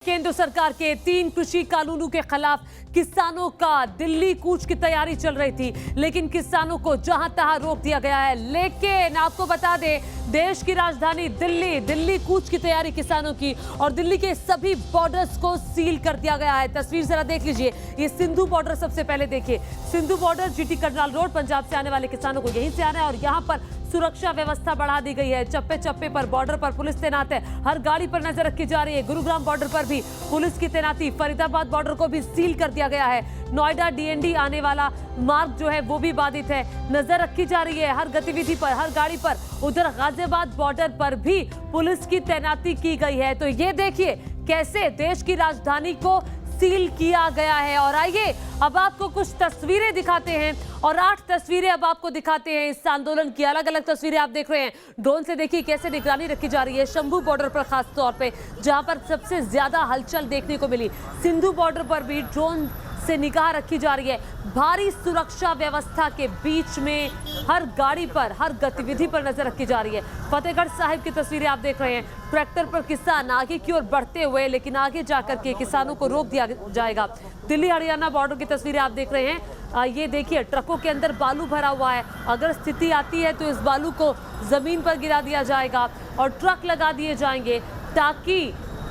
केंद्र सरकार के 3 कृषि कानूनों के खिलाफ किसानों का दिल्ली कूच की तैयारी चल रही थी, लेकिन किसानों को जहां तहां रोक दिया गया है। लेकिन आपको बता दें, देश की राजधानी दिल्ली कूच की तैयारी किसानों की, और दिल्ली के सभी बॉर्डर्स को सील कर दिया गया है। तस्वीर जरा देख लीजिए, ये सिंधु बॉर्डर सबसे पहले देखिए। Sindhu border GT Karnal road, Punjab से आने वाले किसानों को यहीं से आना है और यहाँ पर सुरक्षा व्यवस्था बढ़ा दी गई है। चप्पे चप्पे पर बॉर्डर पर पुलिस तैनात है, हर गाड़ी पर नजर रखी जा रही है। गुरुग्राम बॉर्डर पर भी पुलिस की तैनाती, फरीदाबाद बॉर्डर को भी सील कर दिया गया है। नोएडा डीएनडी आने वाला मार्ग जो है वो भी बाधित है, नजर रखी जा रही है हर गतिविधि पर, हर गाड़ी पर। उधर गाजियाबाद बॉर्डर पर भी पुलिस की तैनाती की गई है। तो ये देखिए कैसे देश की राजधानी को सील किया गया है। और आइए अब आपको कुछ तस्वीरें दिखाते हैं, और 8 तस्वीरें अब आपको दिखाते हैं इस आंदोलन की। अलग अलग तस्वीरें आप देख रहे हैं, ड्रोन से देखिए कैसे निगरानी रखी जा रही है शंभू बॉर्डर पर, खास तौर पे जहां पर सबसे ज्यादा हलचल देखने को मिली। सिंधु बॉर्डर पर भी ड्रोन से निगाह रखी जा रही है। भारी सुरक्षा व्यवस्था के बीच में हर गाड़ी पर, हर गतिविधि पर नजर रखी जा रही है। फतेहगढ़ साहिब की तस्वीरें आप देख रहे हैं, ट्रैक्टर पर किसान आगे की ओर बढ़ते हुए, लेकिन आगे जाकर के किसानों को रोक दिया जाएगा। दिल्ली हरियाणा बॉर्डर की तस्वीरें आप देख रहे हैं, ये देखिए ट्रकों के अंदर बालू भरा हुआ है। अगर स्थिति आती है तो इस बालू को जमीन पर गिरा दिया जाएगा और ट्रक लगा दिए जाएंगे ताकि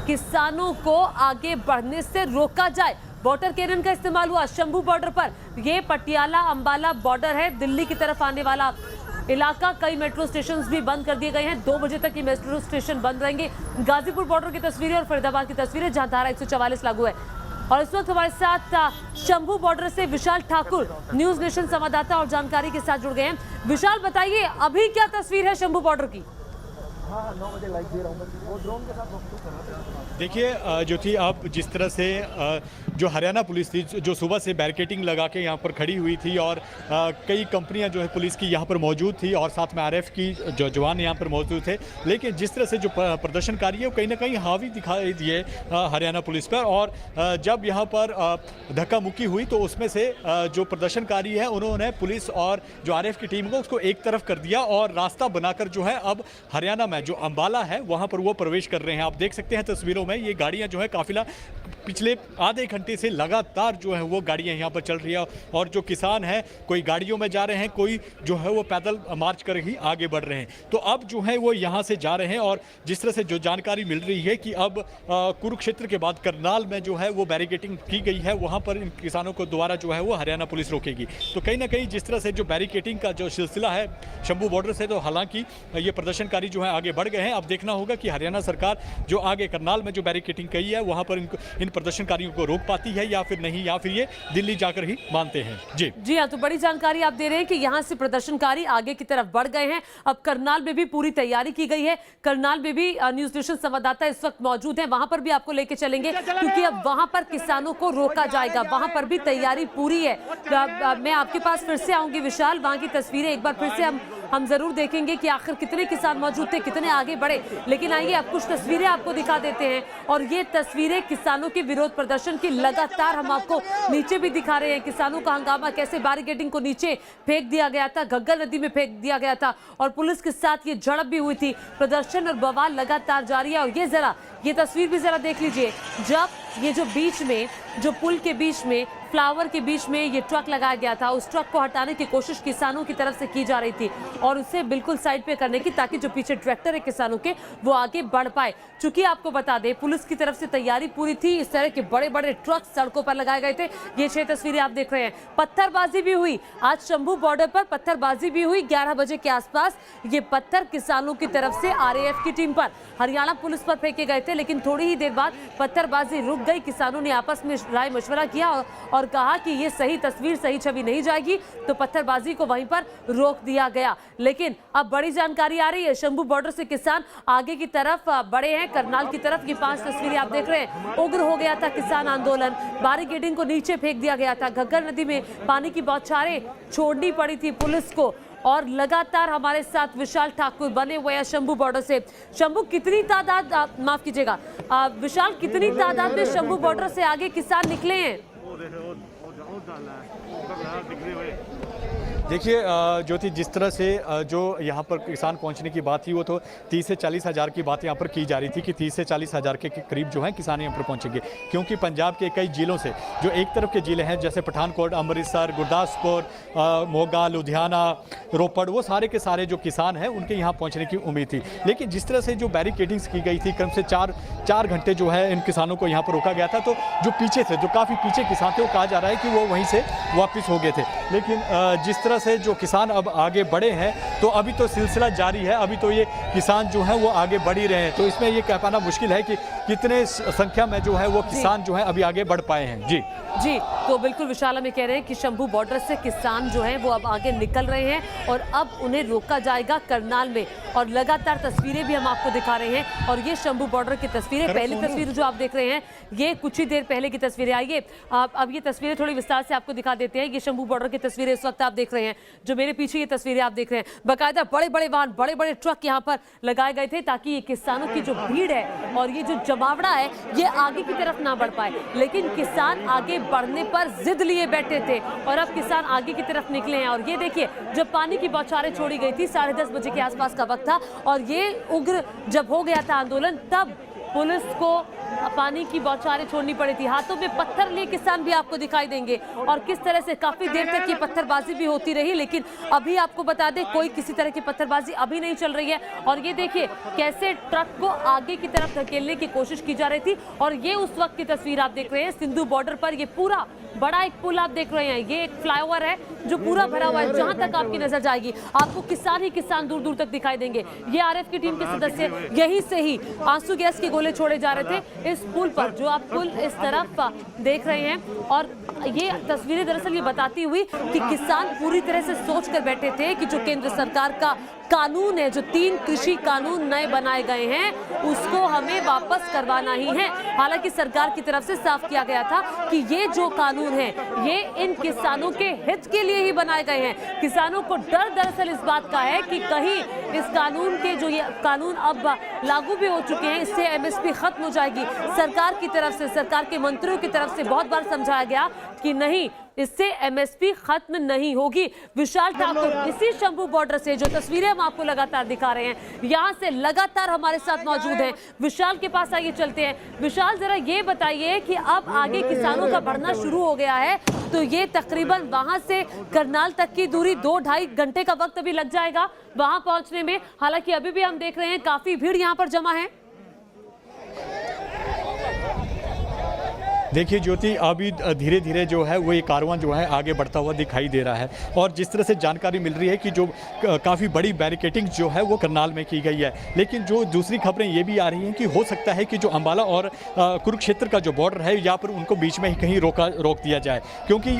किसानों को आगे बढ़ने से रोका जाए। वाटर कैनन का इस्तेमाल हुआ शंभू बॉर्डर पर। ये पटियाला अंबाला बॉर्डर है, दिल्ली की तरफ आने वाला इलाका। कई मेट्रो स्टेशन भी बंद कर दिए गए हैं, 2 बजे तक ये मेट्रो स्टेशन बंद रहेंगे। गाजीपुर बॉर्डर की तस्वीरें और फरीदाबाद की तस्वीरें जहां धारा 144 लागू है। और इस वक्त हमारे साथ शंभू बॉर्डर से विशाल ठाकुर, न्यूज नेशन संवाददाता और जानकारी के साथ जुड़ गए हैं। विशाल, बताइए अभी क्या तस्वीर है शंभू बॉर्डर की? हाँ, 9 बजे लाइव दे रहा हूँ मैं, वो ड्रोन के साथ। देखिए ज्योति, आप जिस तरह से जो हरियाणा पुलिस थी जो सुबह से बैरिकेडिंग लगा के यहाँ पर खड़ी हुई थी, और कई कंपनियाँ जो है पुलिस की यहाँ पर मौजूद थी, और साथ में आरएफ की जो जवान यहाँ पर मौजूद थे। लेकिन जिस तरह से जो प्रदर्शनकारी है वो कहीं ना कहीं हावी दिखाई दिए हरियाणा पुलिस पर। और जब यहाँ पर धक्का मुक्की हुई तो उसमें से जो प्रदर्शनकारी है उन्होंने पुलिस और जो आरएफ की टीम को उसको एक तरफ कर दिया, और रास्ता बनाकर जो है अब हरियाणा में जो अंबाला है वहाँ पर वो प्रवेश कर रहे हैं। आप देख सकते हैं तस्वीरों में, ये गाड़ियाँ जो है काफिला पिछले आधे घंटे से लगातार जो है वो गाड़ियां यहाँ पर चल रही है। और जो किसान हैं कोई गाड़ियों में जा रहे हैं, कोई जो है वो पैदल मार्च कर ही आगे बढ़ रहे हैं। तो अब जो है वो यहाँ से जा रहे हैं, और जिस तरह से जो जानकारी मिल रही है कि अब कुरुक्षेत्र के बाद करनाल में जो है वो बैरिकेडिंग की गई है, वहाँ पर इन किसानों को दोबारा जो है वो हरियाणा पुलिस रोकेगी। तो कहीं ना कहीं जिस तरह से जो बैरिकेडिंग का जो सिलसिला है शंभू बॉर्डर से, तो हालांकि ये प्रदर्शनकारी जो है आगे बढ़ गए हैं। अब देखना होगा कि हरियाणा सरकार जो आगे करनाल में जो बैरिकेडिंग की है वहाँ पर इन प्रदर्शनकारियों को रोक पाती है या फिर नहीं, या फिर ये दिल्ली जाकर ही मानते हैं। जी हाँ, तो बड़ी जानकारी आप दे रहे हैं कि यहाँ से प्रदर्शनकारी आगे की तरफ बढ़ गए हैं। अब करनाल में भी पूरी तैयारी की गई है। करनाल में भी न्यूज नेशन संवाददाता इस वक्त मौजूद हैं, वहां पर भी आपको लेके चलेंगे, क्योंकि अब वहां पर किसानों को रोका जाएगा। वहां पर भी तैयारी पूरी है। मैं आपके पास फिर से आऊंगी विशाल, वहां की तस्वीरें एक बार फिर से हम जरूर देखेंगे कि आखिर कितने किसान मौजूद थे, कितने आगे बढ़े। लेकिन आइए अब कुछ तस्वीरें आपको दिखा देते हैं, और ये तस्वीरें किसानों के विरोध प्रदर्शन की लगातार हम आपको नीचे भी दिखा रहे हैं। किसानों का हंगामा, कैसे बैरिकेडिंग को नीचे फेंक दिया गया था, घग्गर नदी में फेंक दिया गया था, और पुलिस के साथ ये झड़प भी हुई थी। प्रदर्शन और बवाल लगातार जारी है। और ये तस्वीर भी जरा देख लीजिए, जब ये जो बीच में, जो पुल के बीच में, फ्लावर के बीच में ये ट्रक लगाया गया था, उस ट्रक को हटाने की कोशिश किसानों की तरफ से की जा रही थी, और उसे बिल्कुल साइड पे करने की, ताकि जो पीछे ट्रैक्टर है किसानों के वो आगे बढ़ पाए। चूंकि आपको बता दें पुलिस की तरफ से तैयारी पूरी थी, इस तरह के बड़े बड़े ट्रक सड़कों पर लगाए गए थे। ये 6 तस्वीरें आप देख रहे हैं। पत्थरबाजी भी हुई आज शंभू बॉर्डर पर, पत्थरबाजी भी हुई 11 बजे के आसपास। ये पत्थर किसानों की तरफ से आरएएफ की टीम पर, हरियाणा पुलिस पर फेंके गए थे, लेकिन थोड़ी ही देर बाद पत्थरबाजी रुक गई। किसानों ने आपस में राय मशवरा किया और कहा कि ये सही तस्वीर, सही छवि नहीं जाएगी, तो पत्थरबाजी को वहीं पर रोक दिया गया। लेकिन अब बड़ी जानकारी आ रही है, शंभू बॉर्डर से किसान आगे की तरफ बढ़े हैं, करनाल की तरफ। ये 5 तस्वीरें आप देख रहे हैं। उग्र हो गया था किसान आंदोलन, बैरिकेडिंग को नीचे फेंक दिया गया था, घग्गर नदी में पानी की बौछारें छोड़नी पड़ी थी पुलिस को। और लगातार हमारे साथ विशाल ठाकुर बने हुए हैं शंभू बॉर्डर से। शंभू, कितनी तादाद, माफ कीजिएगा विशाल, कितनी तादाद में शंभू बॉर्डर से आगे किसान निकले हैं? देखिए ज्योति, जिस तरह से जो यहाँ पर किसान पहुँचने की बात थी वो तो 30 से 40 हज़ार की बात यहाँ पर की जा रही थी कि 30 से 40 हज़ार के करीब जो है किसान यहाँ पर पहुँचेंगे, क्योंकि पंजाब के कई जिलों से जो एक तरफ के ज़िले हैं जैसे पठानकोट, अमृतसर, गुरदासपुर, मोगा, लुधियाना, रोपड़, वो सारे के सारे जो किसान हैं उनके यहाँ पहुँचने की उम्मीद थी। लेकिन जिस तरह से जो बैरिकेडिंग्स की गई थी, क्रम से चार घंटे जो है इन किसानों को यहाँ पर रोका गया था, तो जो पीछे थे, जो काफ़ी पीछे किसान थे, वो कहा जा रहा है कि वो वहीं से वापस हो गए थे। लेकिन जिस तरह से जो किसान अब आगे बढ़े हैं, तो अभी तो सिलसिला जारी है, अभी तो ये किसान जो हैं वो आगे बढ़ ही रहे हैं। तो इसमें ये कह पाना मुश्किल है कि कितने संख्या में जो है वो किसान जो है अभी आगे बढ़ पाए हैं। जी, तो बिल्कुल विशाल हमें कह रहे हैं कि शंभू बॉर्डर से किसान जो हैं वो अब आगे निकल रहे हैं और अब उन्हें रोका जाएगा करनाल में, और लगातार तस्वीरें भी हम आपको दिखा रहे हैं। और ये शंभू बॉर्डर की तस्वीरें, पहली तस्वीर जो आप देख रहे हैं ये कुछ ही देर पहले की तस्वीरें। आइए अब ये तस्वीरें थोड़ी विस्तार से आपको दिखा देते हैं। ये शंभू बॉर्डर की तस्वीरें इस वक्त आप देख रहे हैं, जो मेरे पीछे ये तस्वीरें आप देख रहे हैं, बाकायदा बड़े बड़े वाहन, बड़े बड़े ट्रक यहाँ पर लगाए गए थे ताकि ये किसानों की जो भीड़ है और ये जो जमावड़ा है ये आगे की तरफ ना बढ़ पाए। लेकिन किसान आगे बढ़ने पर जिद लिए बैठे थे और अब किसान आगे की तरफ निकले हैं। और ये देखिए, जब पानी की बौछारें छोड़ी गई थी, 10:30 बजे के आसपास का वक्त था, और ये उग्र जब हो गया था आंदोलन, तब पुलिस को पानी की बौछारें छोड़नी पड़ी थी। हाथों में पत्थर लिए किसान भी आपको दिखाई देंगे, और किस तरह से काफी देर तक ये पत्थरबाजी भी होती रही। लेकिन अभी आपको बता दें, कोई किसी तरह की पत्थरबाजी अभी नहीं चल रही है। और ये देखिए कैसे ट्रक को आगे की तरफ धकेलने की कोशिश की जा रही थी। और ये उस वक्त की तस्वीर आप देख रहे हैं, सिंधु बॉर्डर पर ये पूरा बड़ा एक पुल आप देख रहे हैं, ये एक फ्लाईओवर है जो पूरा भरा हुआ है। जहां तक आपकी नजर जाएगी आपको किसान ही किसान दूर दूर तक दिखाई देंगे। ये आरएफ की टीम के सदस्य यहीं से ही आंसू गैस के गोले छोड़े जा रहे थे इस पुल पर, जो आप पुल इस तरफ देख रहे हैं। और ये तस्वीरें दरअसल ये बताती हुई कि किसान पूरी तरह से सोच कर बैठे थे कि जो केंद्र सरकार का कानून है, जो 3 कृषि कानून नए बनाए गए हैं, उसको हमें वापस करवाना ही है। हालांकि सरकार की तरफ से साफ किया गया था कि ये जो कानून है ये इन किसानों के हित के लिए ही बनाए गए हैं। किसानों को डर दरअसल इस बात का है कि कहीं इस कानून के जो ये कानून अब लागू भी हो चुके हैं, इससे एमएसपी खत्म हो जाएगी। सरकार की तरफ से, सरकार के मंत्रियों की तरफ से बहुत बार समझाया गया कि नहीं, इससे एमएसपी खत्म नहीं होगी। विशाल ठाकुर इसी शंभू बॉर्डर से, जो तस्वीरें हम आपको लगातार दिखा रहे हैं, यहां से लगातार हमारे साथ मौजूद हैं। विशाल के पास आइए, चलते हैं। विशाल, जरा ये बताइए कि अब आगे किसानों का बढ़ना शुरू हो गया है, तो ये तकरीबन वहां से करनाल तक की दूरी 2-2.5 घंटे का वक्त अभी लग जाएगा वहां पहुंचने में। हालांकि अभी भी हम देख रहे हैं काफी भीड़ यहाँ पर जमा है। देखिए ज्योति, अभी धीरे धीरे जो है वो ये कारवां जो है आगे बढ़ता हुआ दिखाई दे रहा है। और जिस तरह से जानकारी मिल रही है कि जो काफ़ी बड़ी बैरिकेडिंग जो है वो करनाल में की गई है। लेकिन जो दूसरी खबरें ये भी आ रही हैं कि हो सकता है कि जो अंबाला और कुरुक्षेत्र का जो बॉर्डर है, यहाँ पर उनको बीच में ही कहीं रोक दिया जाए, क्योंकि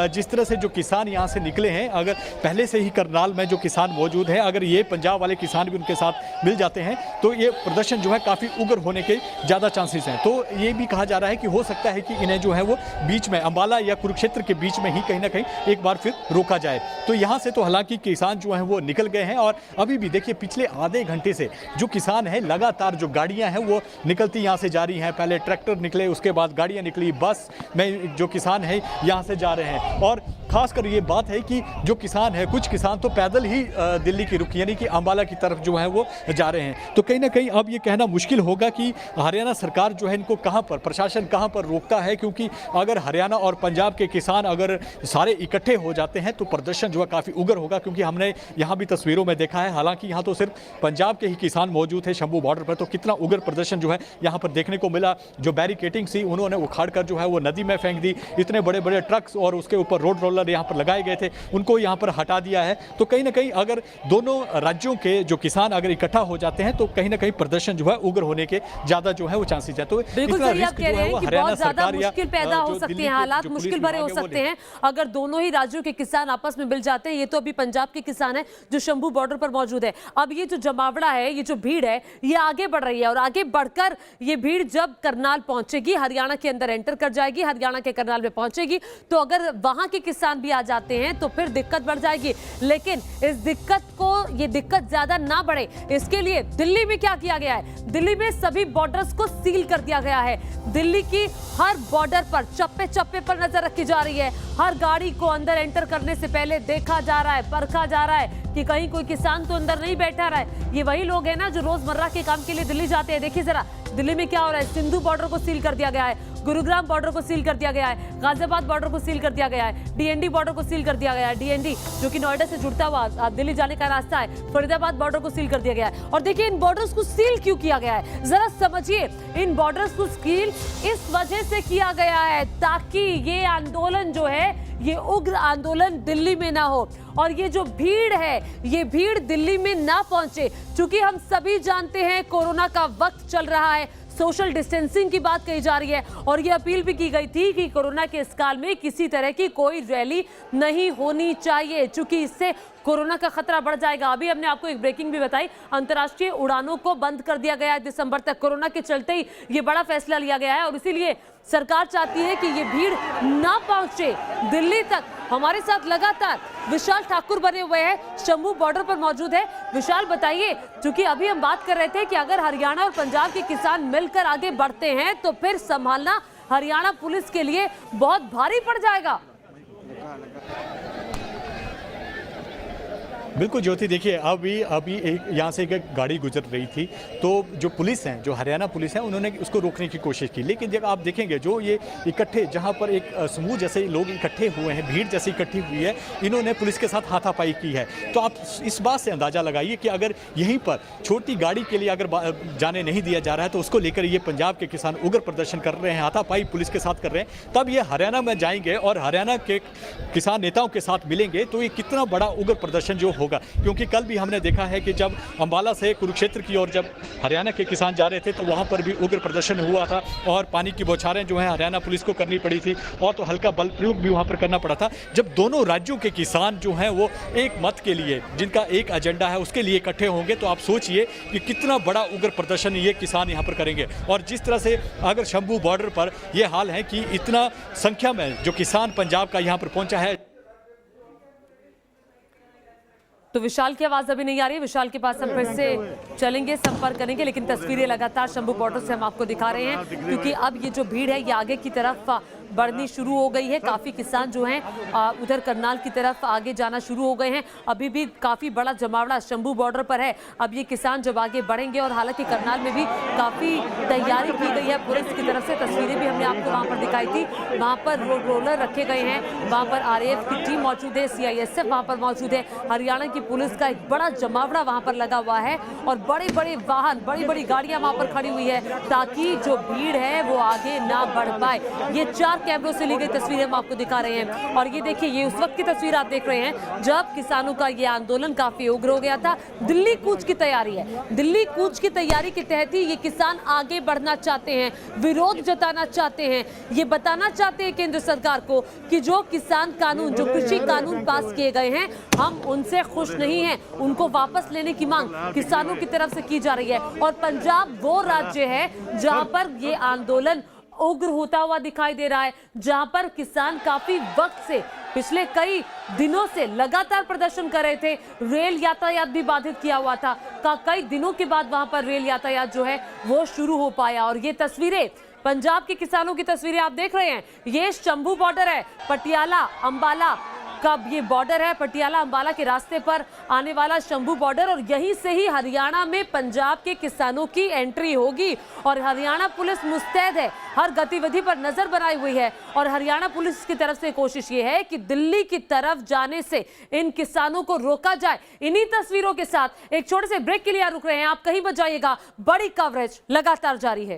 जिस तरह से जो किसान यहाँ से निकले हैं, अगर पहले से ही करनाल में जो किसान मौजूद हैं, अगर ये पंजाब वाले किसान भी उनके साथ मिल जाते हैं तो ये प्रदर्शन जो है काफ़ी उग्र होने के ज़्यादा चांसेस हैं। तो ये भी कहा जा रहा है कि हो सकता है कि इन्हें जो है वो बीच में अंबाला या कुरुक्षेत्र के बीच में ही कहीं ना कहीं एक बार फिर रोका जाए। तो यहाँ से तो हालांकि किसान जो हैं वो निकल गए हैं, और अभी भी देखिए पिछले आधे घंटे से जो किसान हैं, लगातार जो गाड़ियाँ हैं वो निकलती यहाँ से जा रही हैं। पहले ट्रैक्टर निकले, उसके बाद गाड़ियाँ निकली, बस में जो किसान हैं यहाँ से जा रहे हैं। और खासकर ये बात है कि जो किसान है, कुछ किसान तो पैदल ही दिल्ली की रुख यानी कि अंबाला की तरफ जो है वो जा रहे हैं। तो कहीं ना कहीं अब ये कहना मुश्किल होगा कि हरियाणा सरकार जो है इनको कहाँ पर, प्रशासन कहाँ पर रोकता है, क्योंकि अगर हरियाणा और पंजाब के किसान अगर सारे इकट्ठे हो जाते हैं तो प्रदर्शन जो है काफ़ी उग्र होगा। क्योंकि हमने यहाँ भी तस्वीरों में देखा है, हालांकि यहाँ तो सिर्फ पंजाब के ही किसान मौजूद थे शंभू बॉर्डर पर, तो कितना उग्र प्रदर्शन जो है यहाँ पर देखने को मिला। जो बैरिकेडिंग थी उन्होंने उखाड़ कर जो है वो नदी में फेंक दी। इतने बड़े बड़े ट्रक्स और उसके ऊपर रोड रोलर यहाँ पर लगाए गए थे, उनको यहाँ पर हटा दिया है। तो कहीं ना कहीं अगर दोनों राज्यों के जो किसान अगर इकट्ठा हो जाते हैं तो कहीं ना कहीं प्रदर्शन जो है उग्र होने के ज्यादा जो है वो चांसेस है। तो बिल्कुल सही आप कह रहे हैं कि बहुत ज्यादा मुश्किल पैदा हो सकती है, हालात मुश्किल भरे हो सकते हैं अगर दोनों ही राज्यों के किसान आपस में मिल जाते हैं। ये तो अभी पंजाब के किसान है जो शंभू बॉर्डर पर मौजूद है। अब ये जो जमावड़ा है, ये जो भीड़ है, ये आगे बढ़ रही है, और आगे बढ़कर ये भीड़ जब करनाल पहुंचेगी, हरियाणा के अंदर एंटर कर जाएगी, हरियाणा के करनाल में पहुंचेगी, तो अगर वहां के किसान किसान भी आ जाते हैं तो फिर दिक्कत बढ़ जाएगी। लेकिन इस ये दिक्कत ज्यादा ना बढ़े, इसके लिए दिल्ली में क्या किया गया है? दिल्ली में सभी बॉर्डर्स को सील कर दिया गया है। दिल्ली की हर बॉर्डर पर चप्पे चप्पे पर नजर रखी जा रही है। हर गाड़ी को अंदर एंटर करने से पहले देखा जा रहा है, परखा जा रहा है कि कहीं कोई किसान तो अंदर नहीं बैठा रहा है। ये वही लोग हैं ना जो रोजमर्रा के काम के लिए दिल्ली जाते हैं। देखिए जरा दिल्ली में क्या हो रहा है। सिंधु बॉर्डर को सील कर दिया गया है, गुरुग्राम बॉर्डर को सील कर दिया गया है, गाजियाबाद बॉर्डर को सील कर दिया गया है, डीएनडी बॉर्डर को सील कर दिया गया है। डीएनडी जो कि नोएडा से जुड़ता हुआ दिल्ली जाने का रास्ता है। फरीदाबाद बॉर्डर को सील कर दिया गया है। और देखिए इन बॉर्डर्स को सील क्यों किया गया है, जरा समझिए। इन बॉर्डर्स को सील इस वजह से किया गया है ताकि ये आंदोलन जो है, ये उग्र आंदोलन दिल्ली में ना हो और ये जो भीड़ है, ये भीड़ दिल्ली में ना पहुंचे। क्योंकि हम सभी जानते हैं कोरोना का वक्त चल रहा है, सोशल डिस्टेंसिंग की बात कही जा रही है और ये अपील भी की गई थी कि कोरोना के इस काल में किसी तरह की कोई रैली नहीं होनी चाहिए, क्योंकि इससे कोरोना का खतरा बढ़ जाएगा। अभी हमने आपको एक ब्रेकिंग भी बताई, अंतर्राष्ट्रीय उड़ानों को बंद कर दिया गया है दिसंबर तक। कोरोना के चलते ही ये बड़ा फैसला लिया गया है और इसीलिए सरकार चाहती है कि ये भीड़ ना पहुंचे दिल्ली तक। हमारे साथ लगातार विशाल ठाकुर बने हुए हैं, शंभू बॉर्डर पर मौजूद है। विशाल बताइए, क्योंकि अभी हम बात कर रहे थे कि अगर हरियाणा और पंजाब के किसान मिलकर आगे बढ़ते हैं तो फिर संभालना हरियाणा पुलिस के लिए बहुत भारी पड़ जाएगा। बिल्कुल ज्योति, देखिए अभी एक यहाँ से एक गाड़ी गुजर रही थी तो जो पुलिस हैं, जो हरियाणा पुलिस है, उन्होंने उसको रोकने की कोशिश की। लेकिन जब आप देखेंगे जो ये इकट्ठे, जहाँ पर एक समूह जैसे लोग इकट्ठे हुए हैं, भीड़ जैसी इकट्ठी हुई है, इन्होंने पुलिस के साथ हाथापाई की है। तो आप इस बात से अंदाज़ा लगाइए कि अगर यहीं पर छोटी गाड़ी के लिए अगर जाने नहीं दिया जा रहा है तो उसको लेकर ये पंजाब के किसान उग्र प्रदर्शन कर रहे हैं, हाथापाई पुलिस के साथ कर रहे हैं, तब ये हरियाणा में जाएंगे और हरियाणा के किसान नेताओं के साथ मिलेंगे तो ये कितना बड़ा उग्र प्रदर्शन जो होगा। क्योंकि कल भी हमने देखा है कि जब अंबाला से कुरुक्षेत्र की ओर जब हरियाणा के किसान जा रहे थे तो वहां पर भी उग्र प्रदर्शन हुआ था और पानी की बौछारें जो है हरियाणा पुलिस को करनी पड़ी थी और तो हल्का बल प्रयोग भी वहां पर करना पड़ा था। जब दोनों राज्यों के किसान जो हैं वो एक मत के लिए, जिनका एक एजेंडा है, उसके लिए इकट्ठे होंगे तो आप सोचिए कि कितना बड़ा उग्र प्रदर्शन ये किसान यहाँ पर करेंगे। और जिस तरह से अगर शंभू बॉर्डर पर यह हाल है कि इतना संख्या में जो किसान पंजाब का यहाँ पर पहुंचा है। तो विशाल की आवाज अभी नहीं आ रही है, विशाल के पास हम फिर से चलेंगे, संपर्क करेंगे। लेकिन तस्वीरें लगातार शंभू बॉर्डर से हम आपको दिखा रहे हैं क्योंकि अब ये जो भीड़ है ये आगे की तरफ बढ़नी शुरू हो गई है। काफी किसान जो हैं उधर करनाल की तरफ आगे जाना शुरू हो गए हैं। अभी भी काफी बड़ा जमावड़ा शंभू बॉर्डर पर है। अब ये किसान जब आगे बढ़ेंगे और हालांकि करनाल में भी काफी तैयारी की गई है पुलिस की तरफ से। तस्वीरें भी हमने आपको वहां पर दिखाई थी। वहां पर रोड रोलर रखे गए हैं, वहां पर आरएएफ की टीम मौजूद है, सीआईएसएफ वहां पर मौजूद है, हरियाणा की पुलिस का एक बड़ा जमावड़ा वहां पर लगा हुआ है और बड़े बड़े वाहन, बड़ी बड़ी गाड़ियां वहां पर खड़ी हुई है ताकि जो भीड़ है वो आगे ना बढ़ पाए। ये 4 कैमरों से ली गई तस्वीरें हम आपको दिखा रहे हैं और ये देखिए, ये उस वक्त की तस्वीर आप देख रहे हैं जब किसानों का ये आंदोलन काफी उग्र हो गया था। दिल्ली कूच की तैयारी है। दिल्ली कूच की तैयारी के तहत ही ये किसान आगे बढ़ना चाहते हैं, विरोध जताना चाहते हैं, ये बताना चाहते हैं केंद्र सरकार को कि जो किसान कानून, जो कृषि कानून पास किए गए हैं, हम उनसे खुश नहीं हैं। उनको वापस लेने की मांग किसानों की तरफ से की जा रही है और पंजाब वो राज्य है जहां पर ये आंदोलन उग्र होता हुआ दिखाई दे रहा है, जहां पर किसान काफी वक्त से, पिछले कई दिनों से लगातार प्रदर्शन कर रहे थे। रेल यातायात भी बाधित किया हुआ था। कई दिनों के बाद वहां पर रेल यातायात जो है वो शुरू हो पाया और ये तस्वीरें पंजाब के किसानों की तस्वीरें आप देख रहे हैं। ये शंभू बॉर्डर है, पटियाला अंबाला का ये बॉर्डर है, पटियाला अंबाला के रास्ते पर आने वाला शंभू बॉर्डर और यहीं से ही हरियाणा में पंजाब के किसानों की एंट्री होगी और हरियाणा पुलिस मुस्तैद है, हर गतिविधि पर नजर बनाई हुई है और हरियाणा पुलिस की तरफ से कोशिश ये है कि दिल्ली की तरफ जाने से इन किसानों को रोका जाए। इन्हीं तस्वीरों के साथ एक छोटे से ब्रेक के लिए रुक रहे हैं, आप कहीं मत जाइएगा, बड़ी कवरेज लगातार जारी है।